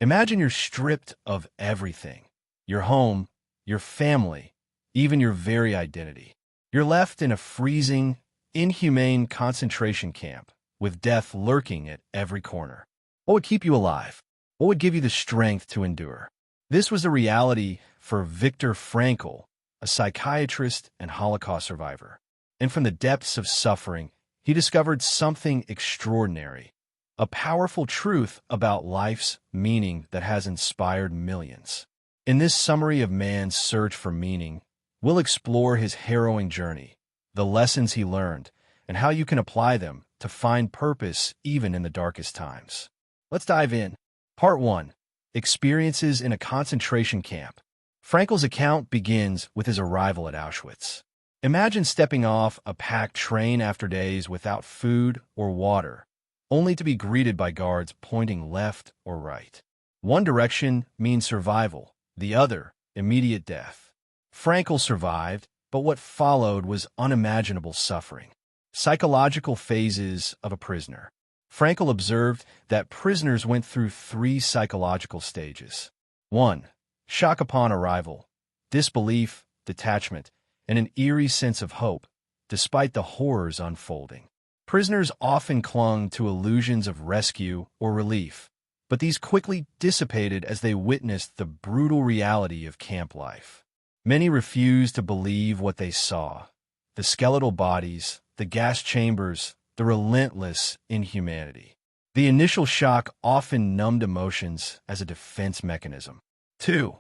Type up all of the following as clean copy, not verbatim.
Imagine you're stripped of everything: your home, your family, even your very identity. You're left in a freezing, inhumane concentration camp, with death lurking at every corner. What would keep you alive? What would give you the strength to endure? This was a reality for Viktor Frankl, a psychiatrist and Holocaust survivor. And from the depths of suffering, he discovered something extraordinary, a powerful truth about life's meaning that has inspired millions. In this summary of man's search for meaning, we'll explore his harrowing journey, the lessons he learned, and how you can apply them to find purpose even in the darkest times. Let's dive in. Part 1. Experiences in a concentration camp. Frankl's account begins with his arrival at Auschwitz. Imagine stepping off a packed train after days without food or water, only to be greeted by guards pointing left or right. One direction means survival, the other, immediate death. Frankl survived, but what followed was unimaginable suffering. Psychological phases of a prisoner. Frankl observed that prisoners went through 3 psychological stages. 1. Shock upon arrival, disbelief, detachment, and an eerie sense of hope, despite the horrors unfolding. Prisoners often clung to illusions of rescue or relief, but these quickly dissipated as they witnessed the brutal reality of camp life. Many refused to believe what they saw: the skeletal bodies, the gas chambers, the relentless inhumanity. The initial shock often numbed emotions as a defense mechanism. 2.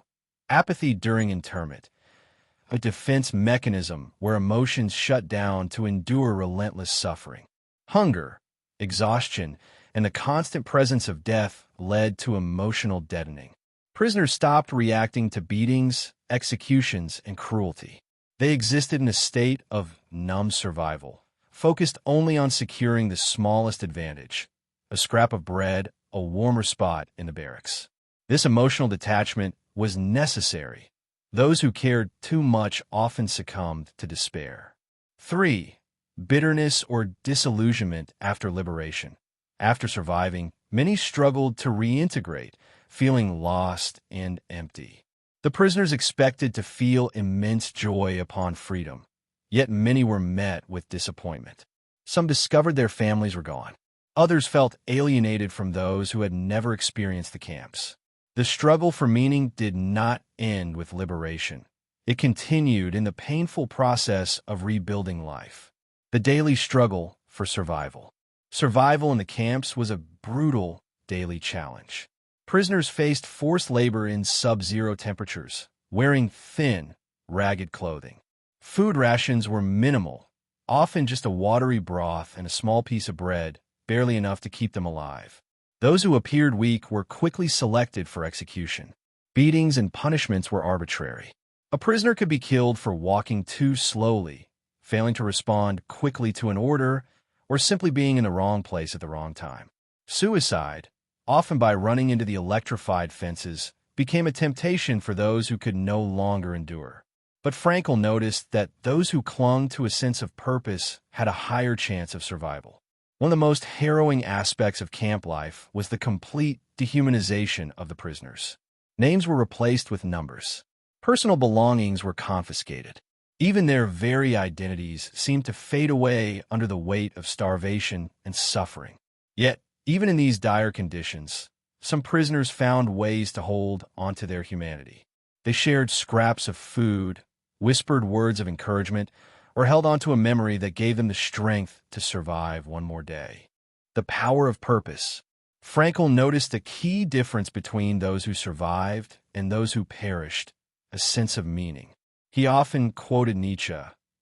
Apathy during internment, a defense mechanism where emotions shut down to endure relentless suffering. Hunger, exhaustion, and the constant presence of death led to emotional deadening. Prisoners stopped reacting to beatings, executions, and cruelty. They existed in a state of numb survival, focused only on securing the smallest advantage: a scrap of bread, a warmer spot in the barracks. This emotional detachment was necessary. Those who cared too much often succumbed to despair. 3. Bitterness or disillusionment after liberation. After surviving, many struggled to reintegrate, feeling lost and empty. The prisoners expected to feel immense joy upon freedom, yet many were met with disappointment. Some discovered their families were gone. Others felt alienated from those who had never experienced the camps. The struggle for meaning did not end with liberation. It continued in the painful process of rebuilding life. The daily struggle for survival. Survival in the camps was a brutal daily challenge. Prisoners faced forced labor in sub-zero temperatures, wearing thin, ragged clothing. Food rations were minimal, often just a watery broth and a small piece of bread, barely enough to keep them alive. Those who appeared weak were quickly selected for execution. Beatings and punishments were arbitrary. A prisoner could be killed for walking too slowly, failing to respond quickly to an order, or simply being in the wrong place at the wrong time. Suicide, often by running into the electrified fences, became a temptation for those who could no longer endure. But Frankl noticed that those who clung to a sense of purpose had a higher chance of survival. One of the most harrowing aspects of camp life was the complete dehumanization of the prisoners. Names were replaced with numbers. Personal belongings were confiscated. Even their very identities seemed to fade away under the weight of starvation and suffering. Yet, even in these dire conditions, some prisoners found ways to hold onto their humanity. They shared scraps of food, whispered words of encouragement, or held onto a memory that gave them the strength to survive one more day. The power of purpose. Frankl noticed a key difference between those who survived and those who perished: a sense of meaning. He often quoted Nietzsche,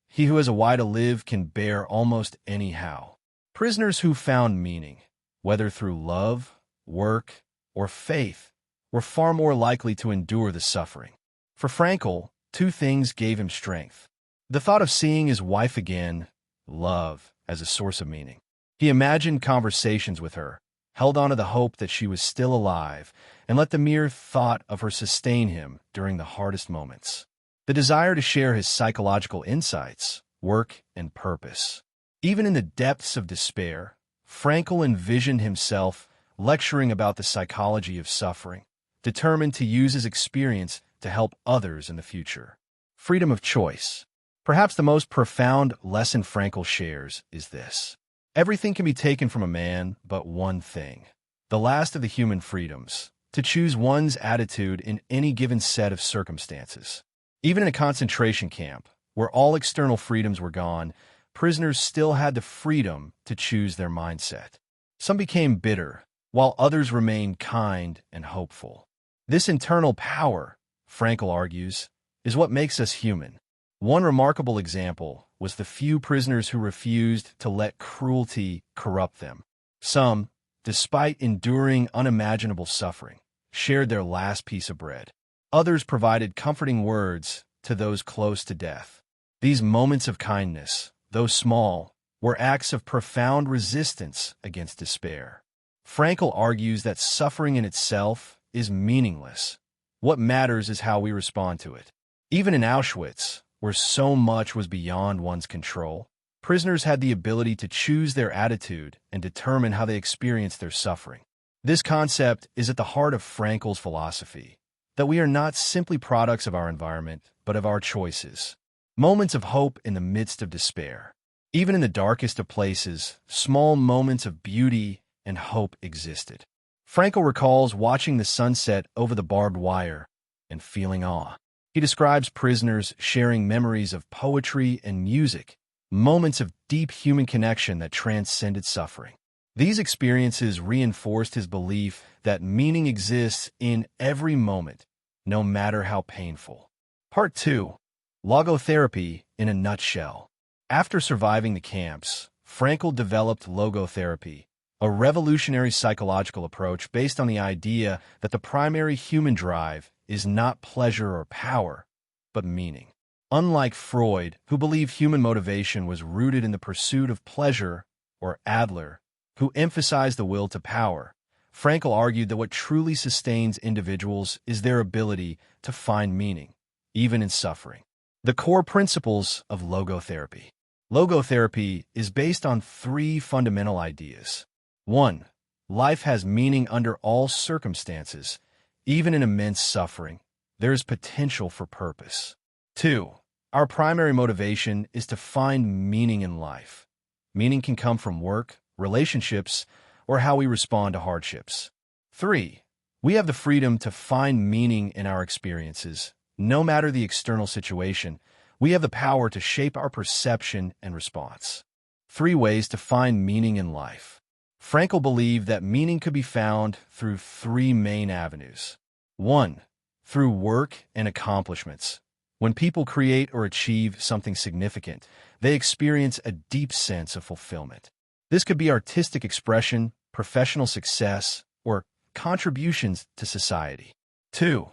"He who has a why to live can bear almost anyhow." Prisoners who found meaning, whether through love, work, or faith, were far more likely to endure the suffering. For Frankl, 2 things gave him strength: the thought of seeing his wife again, love, as a source of meaning. He imagined conversations with her, held on to the hope that she was still alive, and let the mere thought of her sustain him during the hardest moments. The desire to share his psychological insights, work, and purpose. Even in the depths of despair, Frankl envisioned himself lecturing about the psychology of suffering, determined to use his experience to help others in the future. Freedom of choice. Perhaps the most profound lesson Frankl shares is this. Everything can be taken from a man but one thing, the last of the human freedoms, to choose one's attitude in any given set of circumstances. Even in a concentration camp, where all external freedoms were gone, prisoners still had the freedom to choose their mindset. Some became bitter, while others remained kind and hopeful. This internal power, Frankl argues, is what makes us human. One remarkable example was the few prisoners who refused to let cruelty corrupt them. Some, despite enduring unimaginable suffering, shared their last piece of bread. Others provided comforting words to those close to death. These moments of kindness, though small, were acts of profound resistance against despair. Frankl argues that suffering in itself is meaningless. What matters is how we respond to it. Even in Auschwitz, where so much was beyond one's control, prisoners had the ability to choose their attitude and determine how they experienced their suffering. This concept is at the heart of Frankl's philosophy, that we are not simply products of our environment, but of our choices. Moments of hope in the midst of despair. Even in the darkest of places, small moments of beauty and hope existed. Frankl recalls watching the sunset over the barbed wire and feeling awe. He describes prisoners sharing memories of poetry and music, moments of deep human connection that transcended suffering. These experiences reinforced his belief that meaning exists in every moment, no matter how painful. Part 2. Logotherapy in a nutshell. After surviving the camps, Frankl developed logotherapy, a revolutionary psychological approach based on the idea that the primary human drive is not pleasure or power, but meaning. Unlike Freud, who believed human motivation was rooted in the pursuit of pleasure, or Adler, who emphasized the will to power, Frankl argued that what truly sustains individuals is their ability to find meaning, even in suffering. The core principles of logotherapy. Logotherapy is based on 3 fundamental ideas. 1. Life has meaning under all circumstances. Even in immense suffering, there is potential for purpose. 2. Our primary motivation is to find meaning in life. Meaning can come from work, relationships, or how we respond to hardships. 3. We have the freedom to find meaning in our experiences. No matter the external situation, we have the power to shape our perception and response. 3 ways to find meaning in life. Frankl believed that meaning could be found through 3 main avenues. 1. Through work and accomplishments. When people create or achieve something significant, they experience a deep sense of fulfillment. This could be artistic expression, professional success, or contributions to society. 2.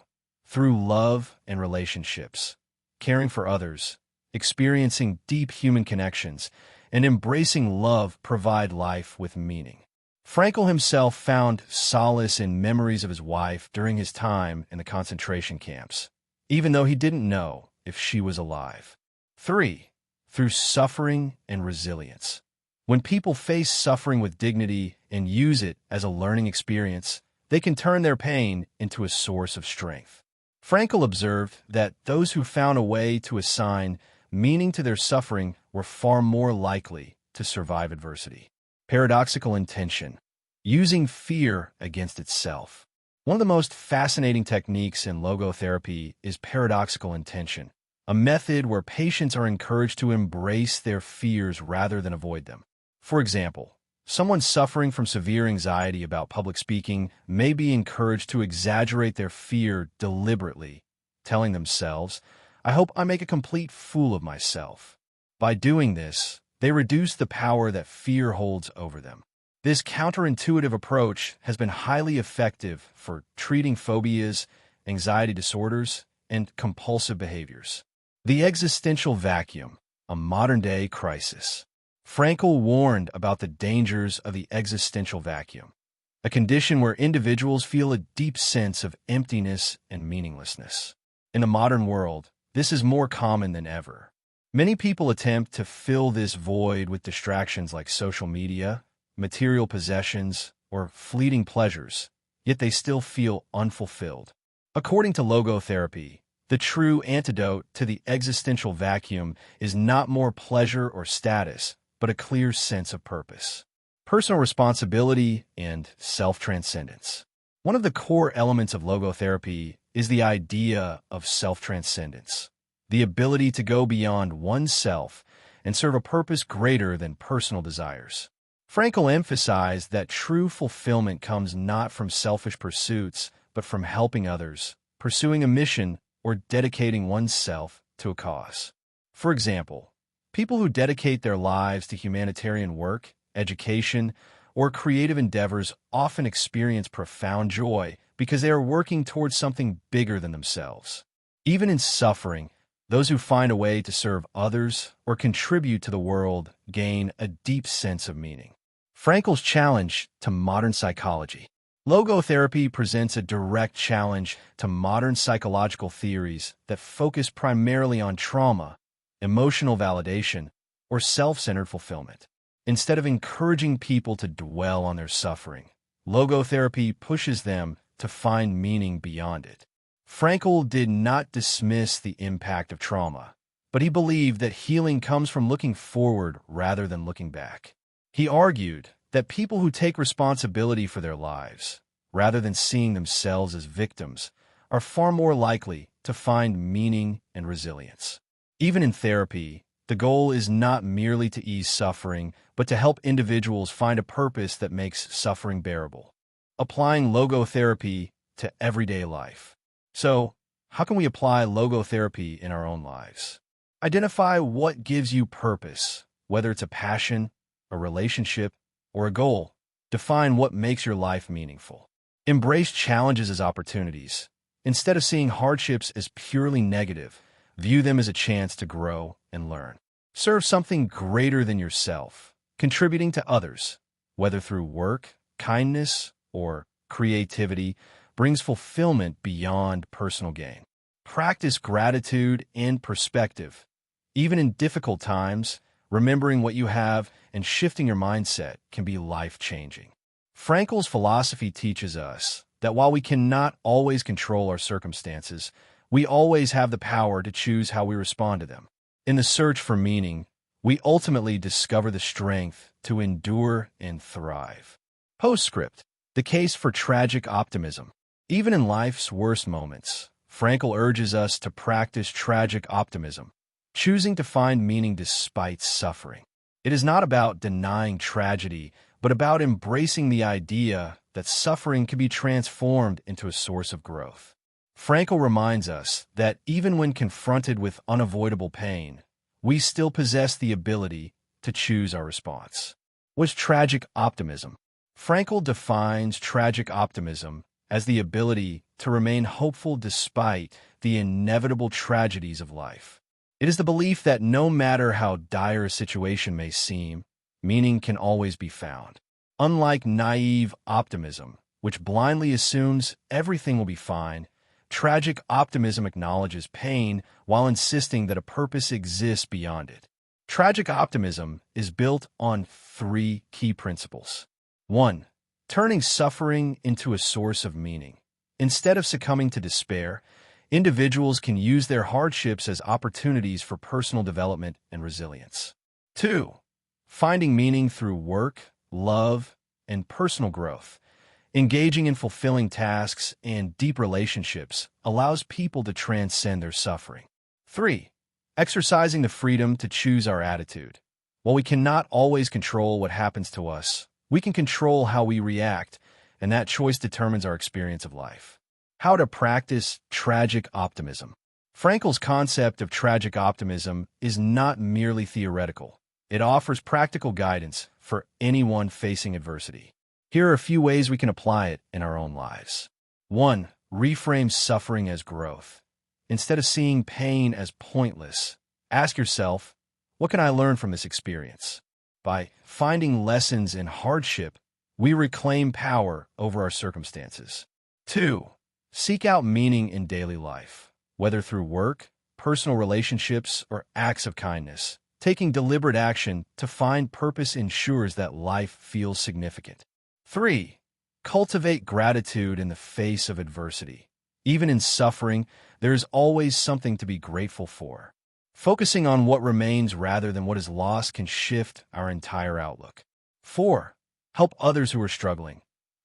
Through love and relationships. Caring for others, experiencing deep human connections, and embracing love provide life with meaning. Frankl himself found solace in memories of his wife during his time in the concentration camps, even though he didn't know if she was alive. 3. Through suffering and resilience. When people face suffering with dignity and use it as a learning experience, they can turn their pain into a source of strength. Frankl observed that those who found a way to assign meaning to their suffering were far more likely to survive adversity. Paradoxical intention. Using fear against itself. One of the most fascinating techniques in logotherapy is paradoxical intention, a method where patients are encouraged to embrace their fears rather than avoid them. For example, someone suffering from severe anxiety about public speaking may be encouraged to exaggerate their fear deliberately, telling themselves, "I hope I make a complete fool of myself." By doing this, they reduce the power that fear holds over them. This counterintuitive approach has been highly effective for treating phobias, anxiety disorders, and compulsive behaviors. The existential vacuum, a modern-day crisis. Frankl warned about the dangers of the existential vacuum, a condition where individuals feel a deep sense of emptiness and meaninglessness. In the modern world, this is more common than ever. Many people attempt to fill this void with distractions like social media, material possessions, or fleeting pleasures, yet they still feel unfulfilled. According to Logotherapy, the true antidote to the existential vacuum is not more pleasure or status, but a clear sense of purpose, personal responsibility, and self-transcendence. One of the core elements of logotherapy is the idea of self-transcendence, the ability to go beyond oneself and serve a purpose greater than personal desires. Frankl emphasized that true fulfillment comes not from selfish pursuits, but from helping others, pursuing a mission, or dedicating oneself to a cause. For example, people who dedicate their lives to humanitarian work, education, or creative endeavors often experience profound joy because they are working towards something bigger than themselves. Even in suffering, those who find a way to serve others or contribute to the world gain a deep sense of meaning. Frankl's challenge to modern psychology. Logotherapy presents a direct challenge to modern psychological theories that focus primarily on trauma, emotional validation, or self-centered fulfillment. Instead of encouraging people to dwell on their suffering, logotherapy pushes them to find meaning beyond it. Frankl did not dismiss the impact of trauma, but he believed that healing comes from looking forward rather than looking back. He argued that people who take responsibility for their lives, rather than seeing themselves as victims, are far more likely to find meaning and resilience. Even in therapy, the goal is not merely to ease suffering, but to help individuals find a purpose that makes suffering bearable. Applying logotherapy to everyday life. So, how can we apply logotherapy in our own lives? Identify what gives you purpose, whether it's a passion, a relationship, or a goal. Define what makes your life meaningful. Embrace challenges as opportunities. Instead of seeing hardships as purely negative, view them as a chance to grow and learn. Serve something greater than yourself, contributing to others, whether through work, kindness, or creativity, brings fulfillment beyond personal gain. Practice gratitude and perspective. Even in difficult times, remembering what you have and shifting your mindset can be life-changing. Frankl's philosophy teaches us that while we cannot always control our circumstances, we always have the power to choose how we respond to them. In the search for meaning, we ultimately discover the strength to endure and thrive. POSTSCRIPT, the case for tragic optimism. Even in life's worst moments, Frankl urges us to practice tragic optimism, choosing to find meaning despite suffering. It is not about denying tragedy, but about embracing the idea that suffering can be transformed into a source of growth. Frankl reminds us that even when confronted with unavoidable pain, we still possess the ability to choose our response. What's tragic optimism? Frankl defines tragic optimism as the ability to remain hopeful despite the inevitable tragedies of life. It is the belief that no matter how dire a situation may seem, meaning can always be found. Unlike naive optimism, which blindly assumes everything will be fine, tragic optimism acknowledges pain while insisting that a purpose exists beyond it. Tragic optimism is built on 3 key principles. 1. Turning suffering into a source of meaning. Instead of succumbing to despair, individuals can use their hardships as opportunities for personal development and resilience. 2. Finding meaning through work, love, and personal growth. Engaging in fulfilling tasks and deep relationships allows people to transcend their suffering. 3. Exercising the freedom to choose our attitude. While we cannot always control what happens to us, we can control how we react, and that choice determines our experience of life. How to practice tragic optimism. Frankl's concept of tragic optimism is not merely theoretical. It offers practical guidance for anyone facing adversity. Here are a few ways we can apply it in our own lives. 1. Reframe suffering as growth. Instead of seeing pain as pointless, ask yourself, what can I learn from this experience? By finding lessons in hardship, we reclaim power over our circumstances. 2. Seek out meaning in daily life, whether through work, personal relationships, or acts of kindness. Taking deliberate action to find purpose ensures that life feels significant. 3. Cultivate gratitude in the face of adversity. Even in suffering, there is always something to be grateful for. Focusing on what remains rather than what is lost can shift our entire outlook. 4. Help others who are struggling.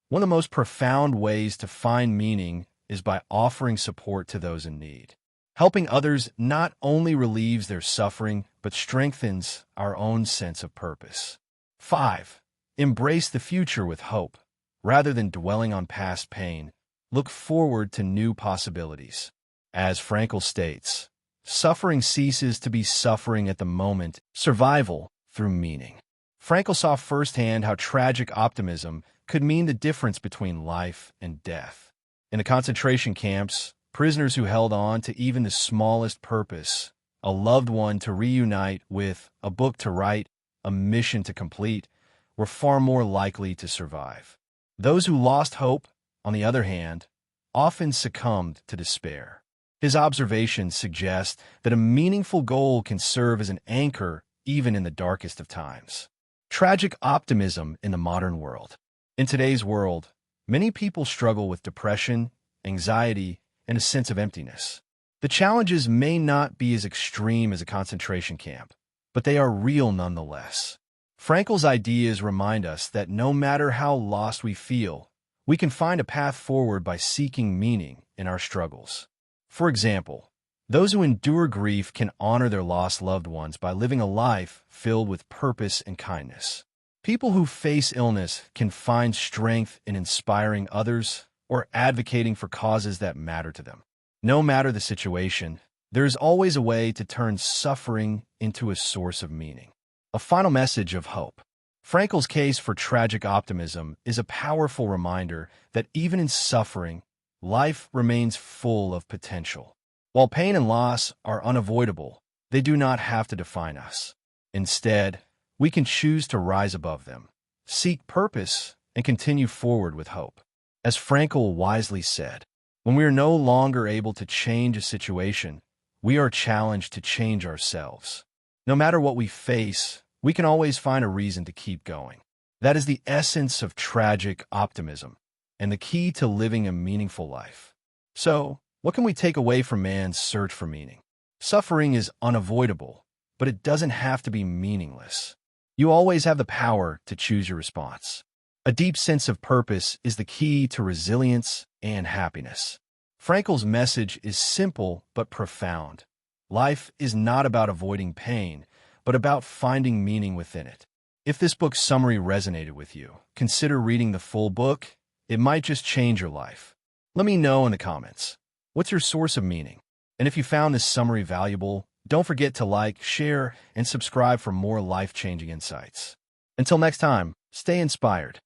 One of the most profound ways to find meaning is by offering support to those in need. Helping others not only relieves their suffering, but strengthens our own sense of purpose. 5. Embrace the future with hope. Rather than dwelling on past pain, look forward to new possibilities. As Frankl states, suffering ceases to be suffering at the moment, survival through meaning. Frankl saw firsthand how tragic optimism could mean the difference between life and death. In the concentration camps, prisoners who held on to even the smallest purpose, a loved one to reunite with, a book to write, a mission to complete, were far more likely to survive. Those who lost hope, on the other hand, often succumbed to despair. His observations suggest that a meaningful goal can serve as an anchor even in the darkest of times. Tragic optimism in the modern world. In today's world, many people struggle with depression, anxiety, and a sense of emptiness. The challenges may not be as extreme as a concentration camp, but they are real nonetheless. Frankl's ideas remind us that no matter how lost we feel, we can find a path forward by seeking meaning in our struggles. For example, those who endure grief can honor their lost loved ones by living a life filled with purpose and kindness. People who face illness can find strength in inspiring others or advocating for causes that matter to them. No matter the situation, there is always a way to turn suffering into a source of meaning. A final message of hope. Frankl's case for tragic optimism is a powerful reminder that even in suffering, life remains full of potential. While pain and loss are unavoidable, they do not have to define us. Instead, we can choose to rise above them, seek purpose, and continue forward with hope. As Frankl wisely said, when we are no longer able to change a situation, we are challenged to change ourselves. No matter what we face, we can always find a reason to keep going. That is the essence of tragic optimism and the key to living a meaningful life. So, what can we take away from man's search for meaning? Suffering is unavoidable, but it doesn't have to be meaningless. You always have the power to choose your response. A deep sense of purpose is the key to resilience and happiness. Frankl's message is simple but profound. Life is not about avoiding pain, but about finding meaning within it. If this book's summary resonated with you, consider reading the full book. It might just change your life. Let me know in the comments. What's your source of meaning? And if you found this summary valuable, don't forget to like, share, and subscribe for more life-changing insights. Until next time, stay inspired.